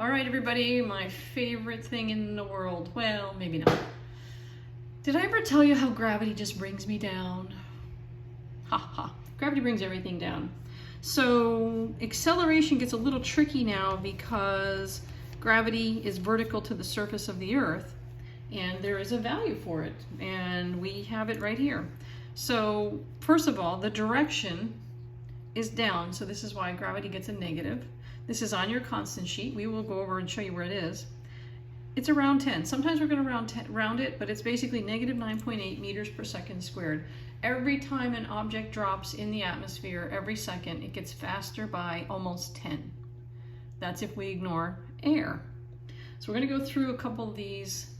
All right, everybody, my favorite thing in the world. Well, maybe not. Did I ever tell you how gravity just brings me down? Ha ha. Gravity brings everything down. So acceleration gets a little tricky now because gravity is vertical to the surface of the Earth, and there is a value for it, and we have it right here. So first of all, the direction is down, so this is why gravity gets a negative. This is on your constant sheet. We will go over and show you where it is. It's around 10. Sometimes we're going to round it, but it's basically negative 9.8 meters per second squared. Every time an object drops in the atmosphere, every second, it gets faster by almost 10. That's if we ignore air. So we're going to go through a couple of these,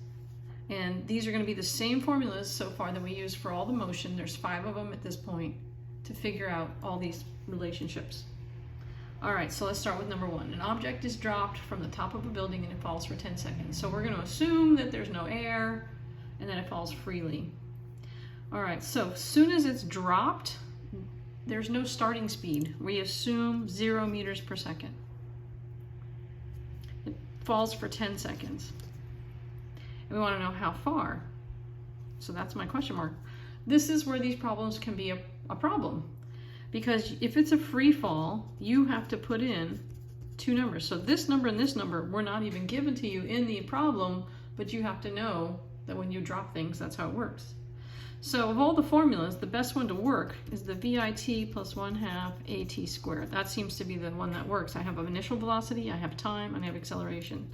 and these are going to be the same formulas so far that we use for all the motion. There's 5 of them at this point to figure out all these relationships. All right, so let's start with number 1. An object is dropped from the top of a building and it falls for 10 seconds. So we're going to assume that there's no air and that it falls freely. All right, so as soon as it's dropped, there's no starting speed. We assume 0 meters per second. It falls for 10 seconds. And we want to know how far. So that's my question mark. This is where these problems can be a problem. Because if it's a free fall, you have to put in 2 numbers. So this number and this number were not even given to you in the problem, but you have to know that when you drop things, that's how it works. So of all the formulas, the best one to work is the VIT plus 1/2 AT squared. That seems to be the one that works. I have an initial velocity, I have time, and I have acceleration.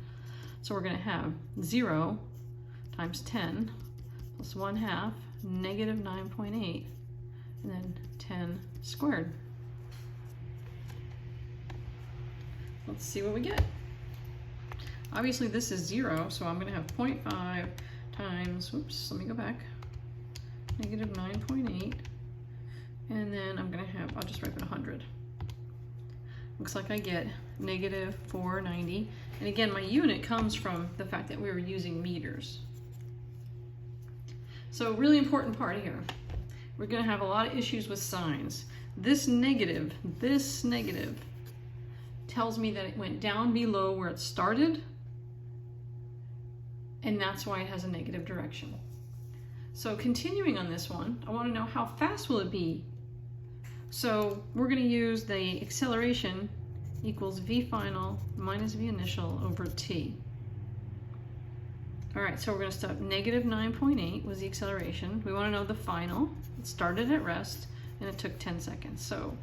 So we're going to have 0 times 10 plus 1/2 negative 9.8, and then 10 squared. Let's see what we get. Obviously this is 0, so I'm going to have 0.5 times, whoops, let me go back, negative 9.8, and then I'm going to have, I'll just write it 100. Looks like I get negative 490, and again my unit comes from the fact that we were using meters. So really important part here. We're going to have a lot of issues with signs. This negative tells me that it went down below where it started, and that's why it has a negative direction. So continuing on this one, I want to know how fast will it be. So we're going to use the acceleration equals v final minus v initial over t. All right, so we're going to start negative 9.8 was the acceleration. We want to know the final. It started at rest and it took 10 seconds. So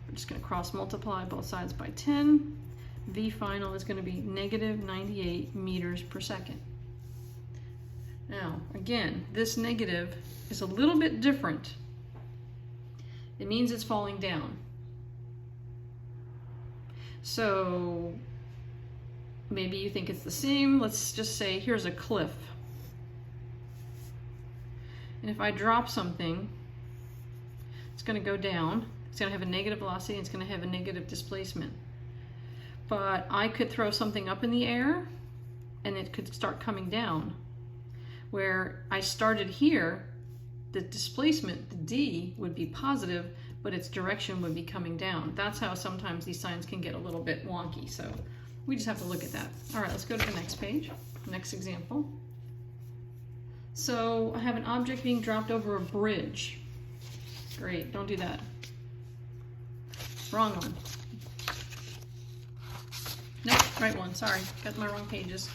we're just going to cross multiply both sides by 10. V final is going to be negative 98 meters per second. Now, again, this negative is a little bit different. It means it's falling down. So maybe you think it's the same. Let's just say here's a cliff. And if I drop something, it's going to go down. It's going to have a negative velocity and it's going to have a negative displacement. But I could throw something up in the air and it could start coming down. Where I started here, the displacement, the d, would be positive, but its direction would be coming down. That's how sometimes these signs can get a little bit wonky. So we just have to look at that. All right, let's go to the next page, next example. So I have an object being dropped over a bridge. Great, don't do that. Wrong one. Nope, right one, sorry, got my wrong pages.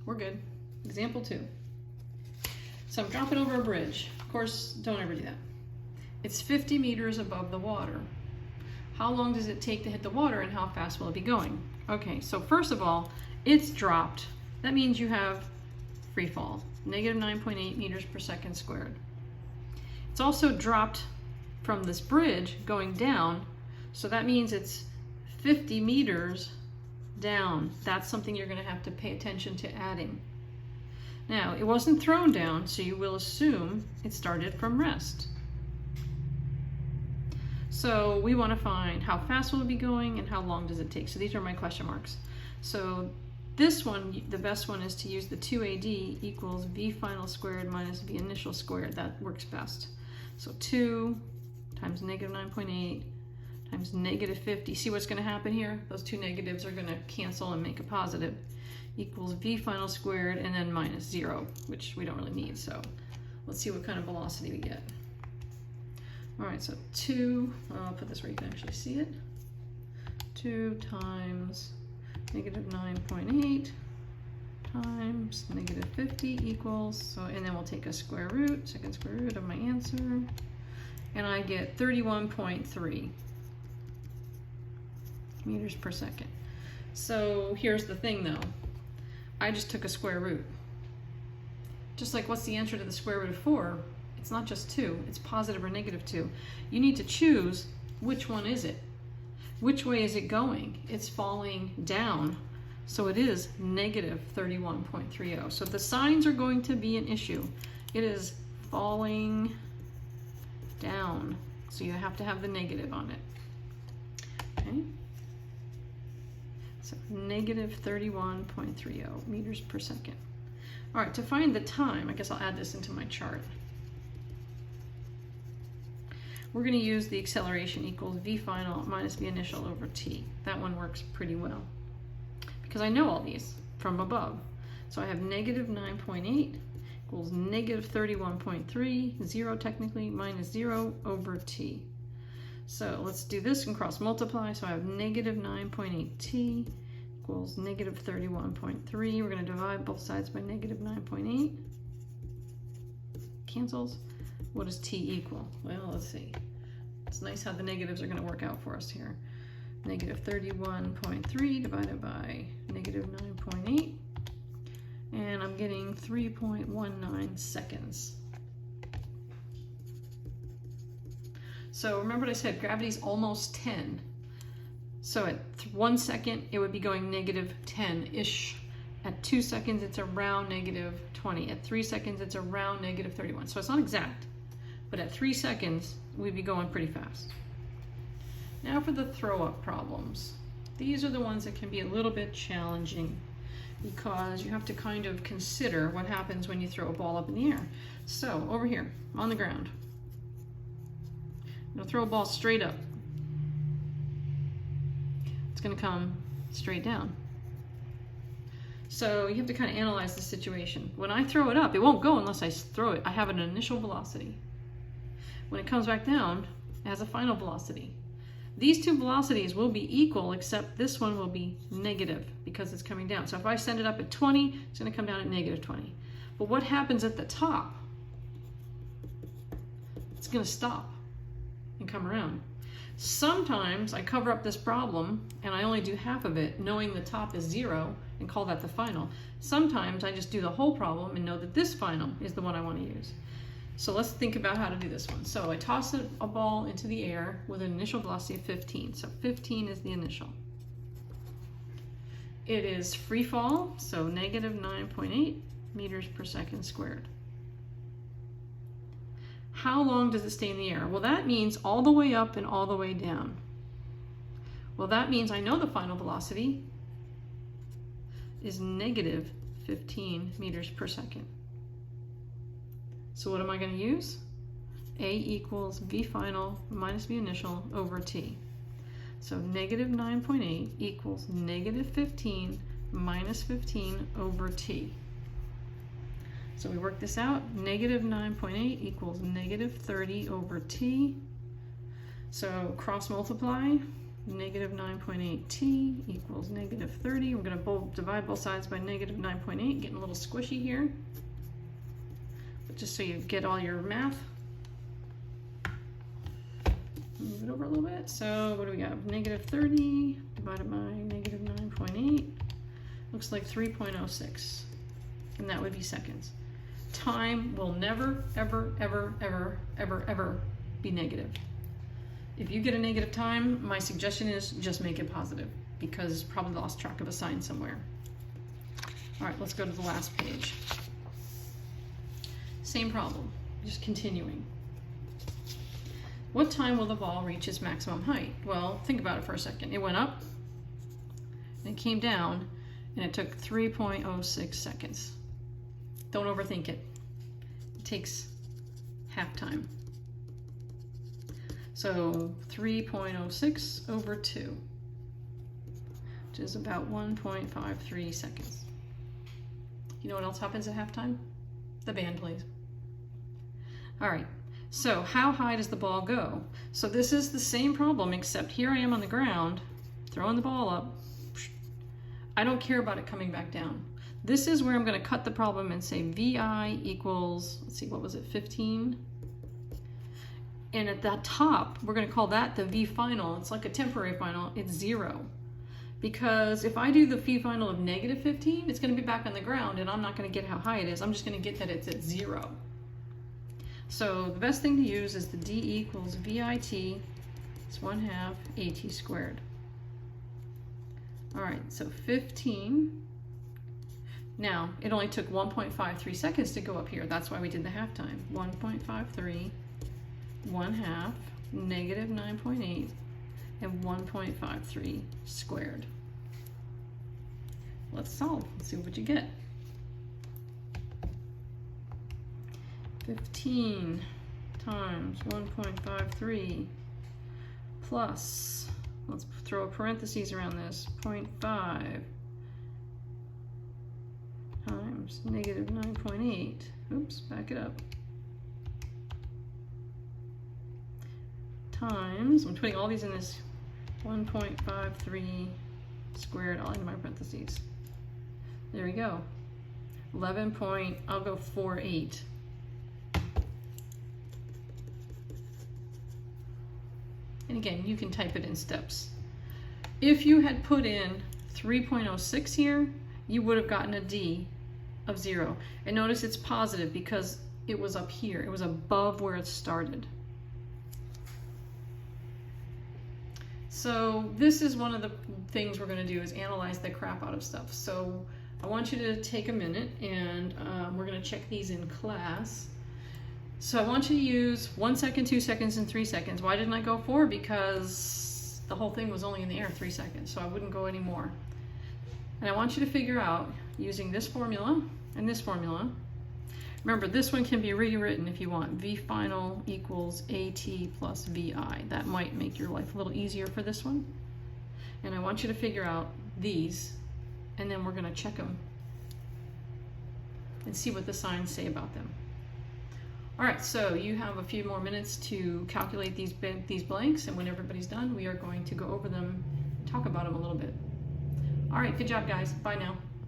We're good. Example 2. So I'm dropping over a bridge. Of course, don't ever do that. It's 50 meters above the water. How long does it take to hit the water and how fast will it be going? Okay, so first of all, it's dropped. That means you have free fall, negative 9.8 meters per second squared. It's also dropped from this bridge going down, so that means it's 50 meters down. That's something you're going to have to pay attention to adding. Now, it wasn't thrown down, so you will assume it started from rest. So we want to find how fast will it be going and how long does it take. So these are my question marks. So this one, the best one is to use the 2AD equals V final squared minus V initial squared. That works best. So 2 times negative 9.8 times negative 50. See what's going to happen here? Those two negatives are going to cancel and make a positive. Equals v final squared and then minus 0, which we don't really need. So let's see what kind of velocity we get. All right, so 2, I'll put this where you can actually see it. 2 times negative 9.8 times negative 50 equals, so, and then we'll take a square root, second square root of my answer, and I get 31.3 meters per second. So here's the thing though, I just took a square root. Just like what's the answer to the square root of 4? It's not just 2, it's positive or negative 2. You need to choose which one is it. Which way is it going? It's falling down. So it is negative 31.30. So the signs are going to be an issue. It is falling down. So you have to have the negative on it. Okay? So negative 31.30 meters per second. All right, to find the time, I guess I'll add this into my chart. We're going to use the acceleration equals v final minus v initial over t. That one works pretty well because I know all these from above. So I have negative 9.8 equals negative 31.3, 0 technically, minus 0 over t. So let's do this and cross multiply. So I have negative 9.8t equals negative 31.3. We're going to divide both sides by negative 9.8. Cancels. What does t equal? Well, let's see. It's nice how the negatives are going to work out for us here. Negative 31.3 divided by negative 9.8. And I'm getting 3.19 seconds. So remember what I said, gravity's almost 10. So at 1 second, it would be going negative 10-ish. At 2 seconds, it's around negative 20. At 3 seconds, it's around negative 31. So it's not exact, but at 3 seconds, we'd be going pretty fast. Now for the throw-up problems. These are the ones that can be a little bit challenging because you have to kind of consider what happens when you throw a ball up in the air. So over here, on the ground, I'm gonna throw a ball straight up. It's gonna come straight down. So you have to kind of analyze the situation. When I throw it up, it won't go unless I throw it. I have an initial velocity. When it comes back down, it has a final velocity. These two velocities will be equal, except this one will be negative because it's coming down. So if I send it up at 20, it's going to come down at negative 20. But what happens at the top? It's going to stop and come around. Sometimes I cover up this problem and I only do half of it, knowing the top is 0, and call that the final. Sometimes I just do the whole problem and know that this final is the one I want to use. So let's think about how to do this one. So I toss a ball into the air with an initial velocity of 15. So 15 is the initial. It is free fall, so negative 9.8 meters per second squared. How long does it stay in the air? Well, that means all the way up and all the way down. Well, that means I know the final velocity is negative 15 meters per second. So what am I going to use? A equals v final minus v initial over t. So negative 9.8 equals negative 15 minus 15 over t. So we work this out. Negative 9.8 equals negative 30 over t. So cross multiply. Negative 9.8t equals negative 30. We're going to divide both sides by negative 9.8. Getting a little squishy here. But just so you get all your math. Move it over a little bit. So what do we got? Negative 30 divided by negative 9.8. Looks like 3.06. And that would be seconds. Time will never, ever, ever, ever, ever, ever be negative. If you get a negative time, my suggestion is just make it positive because probably lost track of a sign somewhere. All right, let's go to the last page. Same problem, just continuing. What time will the ball reach its maximum height? Well, think about it for a second. It went up, and it came down, and it took 3.06 seconds. Don't overthink it. It takes half time. So 3.06 over 2, which is about 1.53 seconds. You know what else happens at halftime? The band plays. All right, so how high does the ball go? So this is the same problem, except here I am on the ground, throwing the ball up. I don't care about it coming back down. This is where I'm going to cut the problem and say VI equals, let's see, what was it, 15? And at the top, we're going to call that the V final. It's like a temporary final. It's 0. Because if I do the V final of negative 15, it's going to be back on the ground, and I'm not going to get how high it is. I'm just going to get that it's at 0. So the best thing to use is the D equals VIT. It's 1/2 AT squared. All right, so 15. Now, it only took 1.53 seconds to go up here. That's why we did the halftime. 1.53, 1/2, negative 9.8, and 1.53 squared. Let's solve. Let's see what you get. 15 times 1.53 plus, let's throw a parentheses around this, 0.5 times negative 9.8. Oops, back it up. Times, I'm putting all these in this 1.53 squared, all into my parentheses. There we go. 11.48. And again, you can type it in steps. If you had put in 3.06 here, you would have gotten a D of 0. And notice it's positive because it was up here. It was above where it started. So this is one of the things we're going to do is analyze the crap out of stuff. So I want you to take a minute and we're going to check these in class. So I want you to use 1 second, 2 seconds, and 3 seconds. Why didn't I go 4? Because the whole thing was only in the air 3 seconds, so I wouldn't go any more. And I want you to figure out, using this formula and this formula, remember this one can be rewritten if you want. V final equals AT plus VI. That might make your life a little easier for this one. And I want you to figure out these, and then we're going to check them and see what the signs say about them. All right, so you have a few more minutes to calculate these blanks, and when everybody's done, we are going to go over them and talk about them a little bit. All right, good job, guys. Bye now.